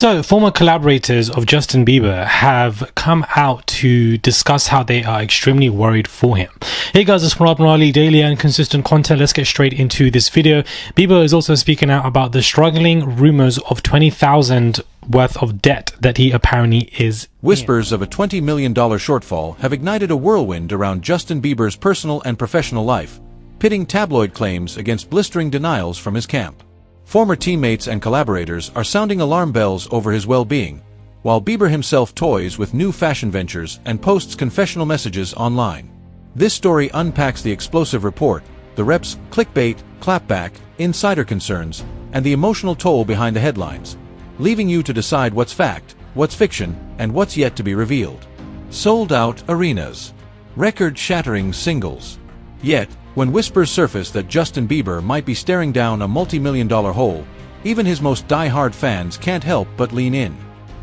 So, former collaborators of Justin Bieber have come out to discuss how they are extremely worried for him. Hey guys, it's Rob Riley, daily and consistent content. Let's get straight into this video. Bieber is also speaking out about the struggling rumors of $20,000 worth of debt that he apparently is Whispers of a $20 million shortfall have ignited a whirlwind around Justin Bieber's personal and professional life, pitting tabloid claims against blistering denials from his camp. Former teammates and collaborators are sounding alarm bells over his well-being, while Bieber himself toys with new fashion ventures and posts confessional messages online. This story unpacks the explosive report, the rep's clickbait, clapback, insider concerns, and the emotional toll behind the headlines, leaving you to decide what's fact, what's fiction, and what's yet to be revealed. Sold-out arenas. Record-shattering singles. Yet, when whispers surface that Justin Bieber might be staring down a multi-million-dollar hole, even his most die-hard fans can't help but lean in.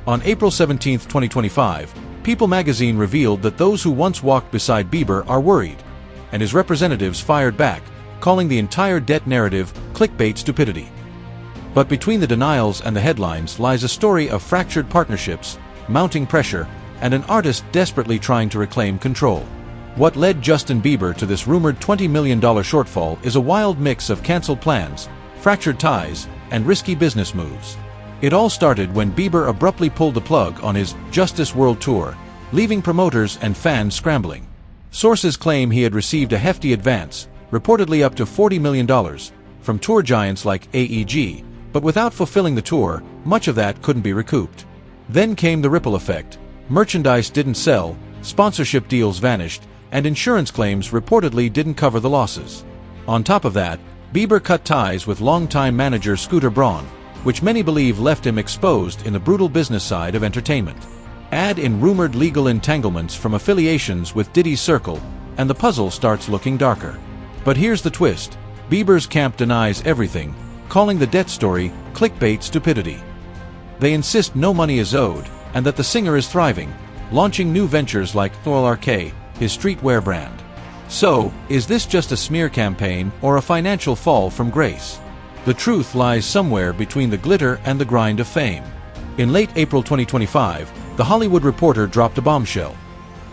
On April 17, 2025, People magazine revealed that those who once walked beside Bieber are worried, and his representatives fired back, calling the entire debt narrative clickbait stupidity. But between the denials and the headlines lies a story of fractured partnerships, mounting pressure, and an artist desperately trying to reclaim control. What led Justin Bieber to this rumored $20 million shortfall is a wild mix of canceled plans, fractured ties, and risky business moves. It all started when Bieber abruptly pulled the plug on his Justice World Tour, leaving promoters and fans scrambling. Sources claim he had received a hefty advance, reportedly up to $40 million, from tour giants like AEG, but without fulfilling the tour, much of that couldn't be recouped. Then came the ripple effect. Merchandise didn't sell, sponsorship deals vanished, and insurance claims reportedly didn't cover the losses. On top of that, Bieber cut ties with longtime manager Scooter Braun, which many believe left him exposed in the brutal business side of entertainment. Add in rumored legal entanglements from affiliations with Diddy's circle, and the puzzle starts looking darker. But here's the twist. Bieber's camp denies everything, calling the debt story clickbait stupidity. They insist no money is owed, and that the singer is thriving, launching new ventures like RK, his streetwear brand. So, is this just a smear campaign or a financial fall from grace? The truth lies somewhere between the glitter and the grind of fame. In late April 2025, The Hollywood Reporter dropped a bombshell.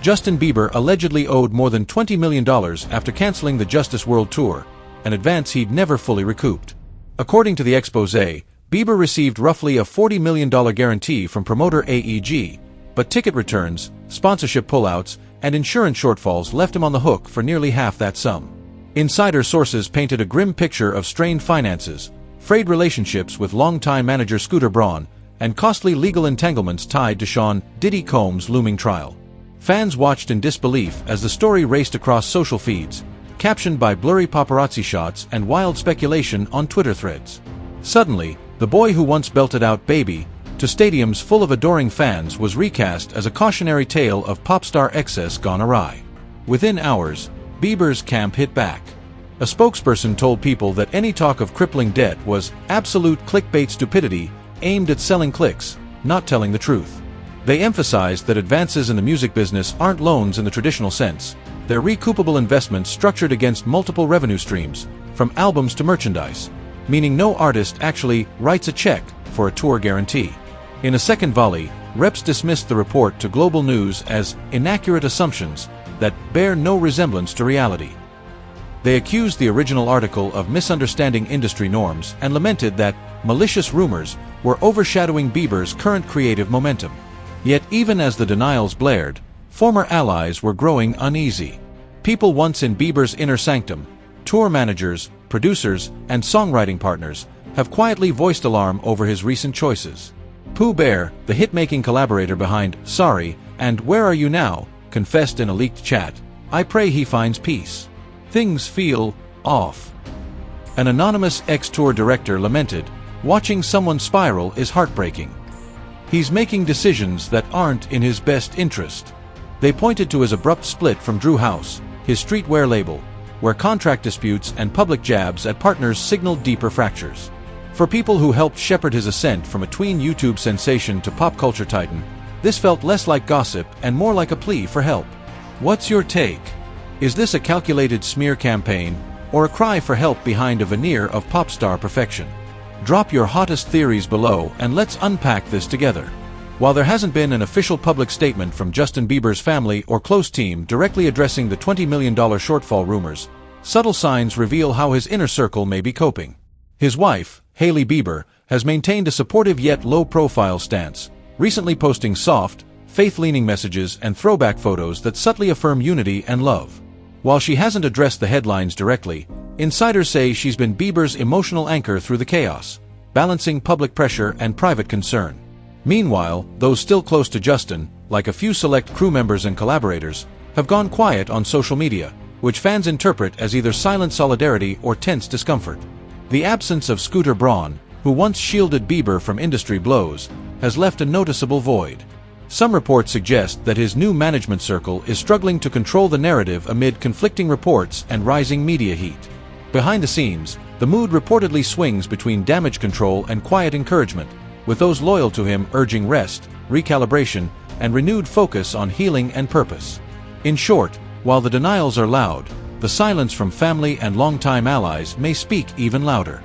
Justin Bieber allegedly owed more than $20 million after canceling the Justice World Tour, an advance he'd never fully recouped. According to the exposé, Bieber received roughly a $40 million guarantee from promoter AEG, but ticket returns, sponsorship pullouts, and insurance shortfalls left him on the hook for nearly half that sum. Insider sources painted a grim picture of strained finances, frayed relationships with longtime manager Scooter Braun, and costly legal entanglements tied to Sean Diddy Combs' looming trial. Fans watched in disbelief as the story raced across social feeds, captioned by blurry paparazzi shots and wild speculation on Twitter threads. Suddenly, the boy who once belted out "Baby" to stadiums full of adoring fans was recast as a cautionary tale of pop star excess gone awry. Within hours, Bieber's camp hit back. A spokesperson told People that any talk of crippling debt was absolute clickbait stupidity aimed at selling clicks, not telling the truth. They emphasized that advances in the music business aren't loans in the traditional sense. They're recoupable investments structured against multiple revenue streams, from albums to merchandise, meaning no artist actually writes a check for a tour guarantee. In a second volley, reps dismissed the report to global news as inaccurate assumptions that bear no resemblance to reality. They accused the original article of misunderstanding industry norms and lamented that malicious rumors were overshadowing Bieber's current creative momentum. Yet even as the denials blared, former allies were growing uneasy. People once in Bieber's inner sanctum, tour managers, producers, and songwriting partners, have quietly voiced alarm over his recent choices. Pooh Bear, the hit-making collaborator behind Sorry and Where Are You Now, confessed in a leaked chat, "I pray he finds peace. Things feel off." An anonymous ex-tour director lamented, "Watching someone spiral is heartbreaking. He's making decisions that aren't in his best interest." They pointed to his abrupt split from Drew House, his streetwear label, where contract disputes and public jabs at partners signaled deeper fractures. For people who helped shepherd his ascent from a tween YouTube sensation to pop culture titan, this felt less like gossip and more like a plea for help. What's your take? Is this a calculated smear campaign, or a cry for help behind a veneer of pop star perfection? Drop your hottest theories below and let's unpack this together. While there hasn't been an official public statement from Justin Bieber's family or close team directly addressing the $20 million shortfall rumors, subtle signs reveal how his inner circle may be coping. His wife, Hailey Bieber, has maintained a supportive yet low-profile stance, recently posting soft, faith-leaning messages and throwback photos that subtly affirm unity and love. While she hasn't addressed the headlines directly, insiders say she's been Bieber's emotional anchor through the chaos, balancing public pressure and private concern. Meanwhile, those still close to Justin, like a few select crew members and collaborators, have gone quiet on social media, which fans interpret as either silent solidarity or tense discomfort. The absence of Scooter Braun, who once shielded Bieber from industry blows, has left a noticeable void. Some reports suggest that his new management circle is struggling to control the narrative amid conflicting reports and rising media heat. Behind the scenes, the mood reportedly swings between damage control and quiet encouragement, with those loyal to him urging rest, recalibration, and renewed focus on healing and purpose. In short, while the denials are loud, the silence from family and longtime allies may speak even louder.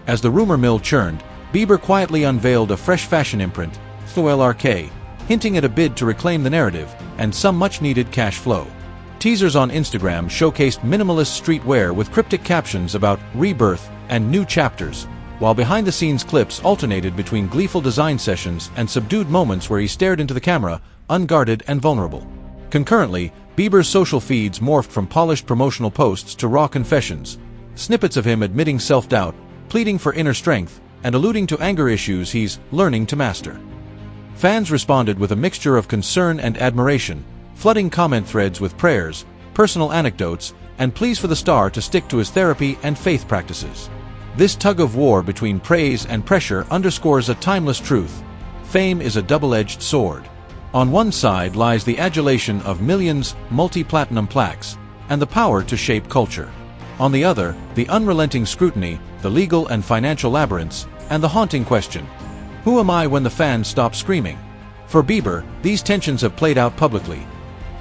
As the rumor mill churned, Bieber quietly unveiled a fresh fashion imprint, LRK, hinting at a bid to reclaim the narrative and some much-needed cash flow. Teasers on Instagram showcased minimalist streetwear with cryptic captions about rebirth and new chapters, while behind-the-scenes clips alternated between gleeful design sessions and subdued moments where he stared into the camera, unguarded and vulnerable. Concurrently, Bieber's social feeds morphed from polished promotional posts to raw confessions, snippets of him admitting self-doubt, pleading for inner strength, and alluding to anger issues he's learning to master. Fans responded with a mixture of concern and admiration, flooding comment threads with prayers, personal anecdotes, and pleas for the star to stick to his therapy and faith practices. This tug-of-war between praise and pressure underscores a timeless truth: fame is a double-edged sword. On one side lies the adulation of millions, multi-platinum plaques, and the power to shape culture. On the other, the unrelenting scrutiny, the legal and financial labyrinths, and the haunting question: who am I when the fans stop screaming? For Bieber, these tensions have played out publicly.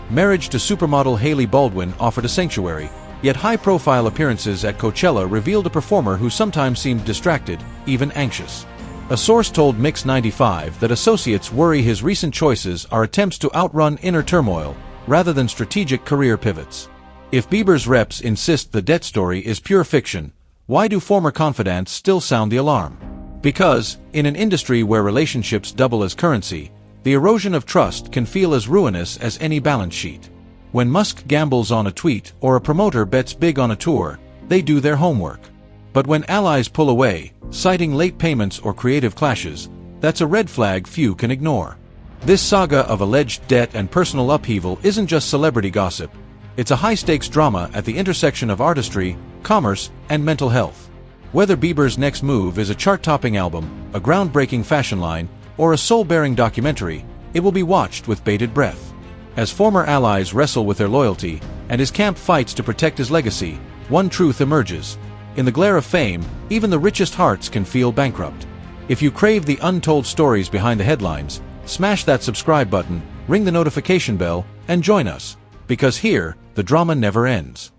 Marriage to supermodel Hailey Baldwin offered a sanctuary, yet high-profile appearances at Coachella revealed a performer who sometimes seemed distracted, even anxious. A source told Mix 95 that associates worry his recent choices are attempts to outrun inner turmoil, rather than strategic career pivots. If Bieber's reps insist the debt story is pure fiction, why do former confidants still sound the alarm? Because, in an industry where relationships double as currency, the erosion of trust can feel as ruinous as any balance sheet. When Musk gambles on a tweet or a promoter bets big on a tour, they do their homework. But when allies pull away, citing late payments or creative clashes, that's a red flag few can ignore. This saga of alleged debt and personal upheaval isn't just celebrity gossip. It's a high-stakes drama at the intersection of artistry, commerce, and mental health. Whether Bieber's next move is a chart-topping album, a groundbreaking fashion line, or a soul-bearing documentary, it will be watched with bated breath. As former allies wrestle with their loyalty, and his camp fights to protect his legacy, one truth emerges: in the glare of fame, even the richest hearts can feel bankrupt. If you crave the untold stories behind the headlines, smash that subscribe button, ring the notification bell, and join us, because here, the drama never ends.